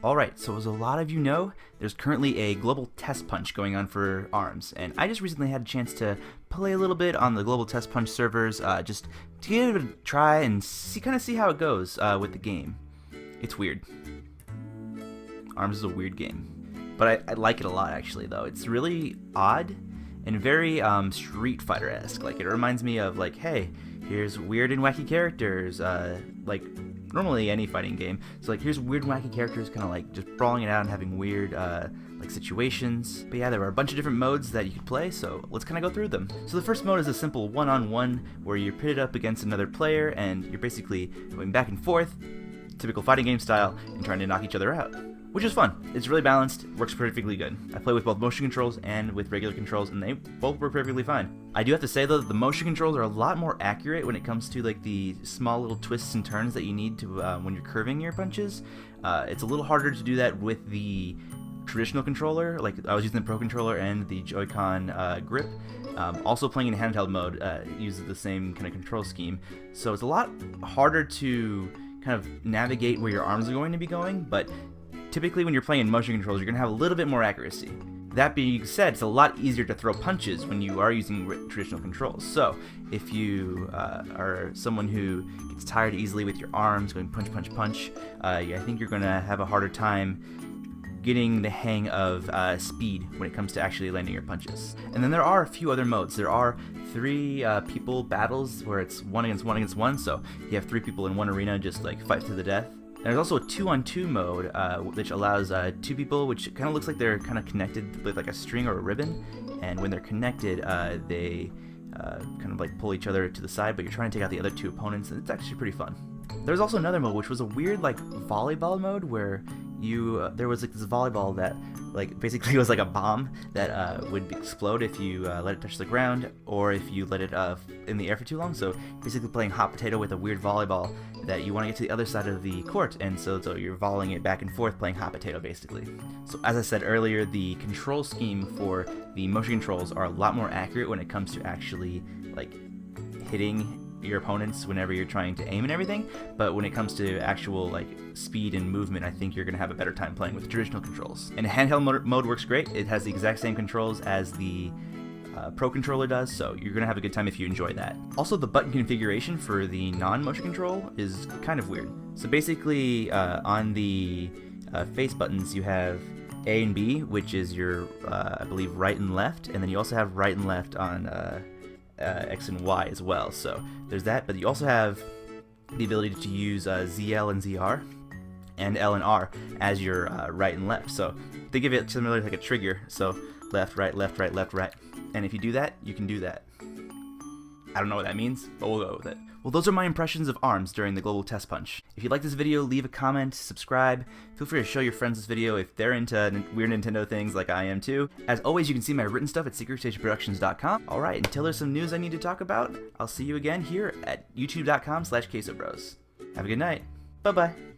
Alright, so as a lot of you know, there's currently a global test punch going on for ARMS, and I just recently had a chance to play a little bit on the global test punch servers, just to give it a try and kind of see how it goes with the game. It's weird. ARMS is a weird game, but I like it a lot actually though. It's really odd and very Street Fighter-esque. Like, it reminds me of, like, hey, here's weird and wacky characters, like normally any fighting game. So, like, here's weird and wacky characters kind of like just brawling it out and having weird like situations. But yeah, there are a bunch of different modes that you could play, so let's kind of go through them. So the first mode is a simple one-on-one where you're pitted up against another player and you're basically going back and forth, typical fighting game style, and trying to knock each other out, which is fun. It's really balanced, works perfectly good. I play with both motion controls and with regular controls, and they both work perfectly fine. I do have to say though, that the motion controls are a lot more accurate when it comes to like the small little twists and turns that you need to when you're curving your punches. It's a little harder to do that with the traditional controller. Like, I was using the Pro Controller and the Joy-Con grip. Also playing in handheld mode uses the same kind of control scheme, so it's a lot harder to kind of navigate where your arms are going to be going, but typically when you're playing in motion controls, you're going to have a little bit more accuracy. That being said, it's a lot easier to throw punches when you are using traditional controls. So if you are someone who gets tired easily with your arms, going punch, punch, punch, I think you're going to have a harder time getting the hang of speed when it comes to actually landing your punches. And then there are a few other modes. There are 3 people battles where it's 1 against 1 against 1, so you have 3 people in one arena just like fight to the death. And there's also a 2-on-2 mode, which allows 2 people, which kind of looks like they're kind of connected with like a string or a ribbon, and when they're connected, they kind of like pull each other to the side, but you're trying to take out the other 2 opponents, and it's actually pretty fun. There's also another mode, which was a weird like volleyball mode, where you there was like this volleyball that like basically was like a bomb that would explode if you let it touch the ground, or if you let it in the air for too long. So basically playing hot potato with a weird volleyball that you want to get to the other side of the court, and so you're volleying it back and forth, playing hot potato basically. So as I said earlier, the control scheme for the motion controls are a lot more accurate when it comes to actually like hitting your opponents whenever you're trying to aim and everything, but when it comes to actual like speed and movement, I think you're gonna have a better time playing with traditional controls. And handheld mode works great. It has the exact same controls as the Pro Controller does, so you're gonna have a good time if you enjoy that. Also, the button configuration for the non-motion control is kind of weird. So basically, on the face buttons, you have A and B, which is your, I believe, right and left, and then you also have right and left on X and Y as well. So there's that, but you also have the ability to use ZL and ZR and L and R as your right and left. So they give it similar like a trigger, so left, right, left, right, left, right. And if you do that, you can do that. I don't know what that means, but we'll go with it. Well, those are my impressions of ARMS during the Global Test Punch. If you like this video, leave a comment, subscribe. Feel free to show your friends this video if they're into weird Nintendo things like I am too. As always, you can see my written stuff at secretstationproductions.com. Alright, until there's some news I need to talk about, I'll see you again here at youtube.com/quesobros. Have a good night. Bye-bye.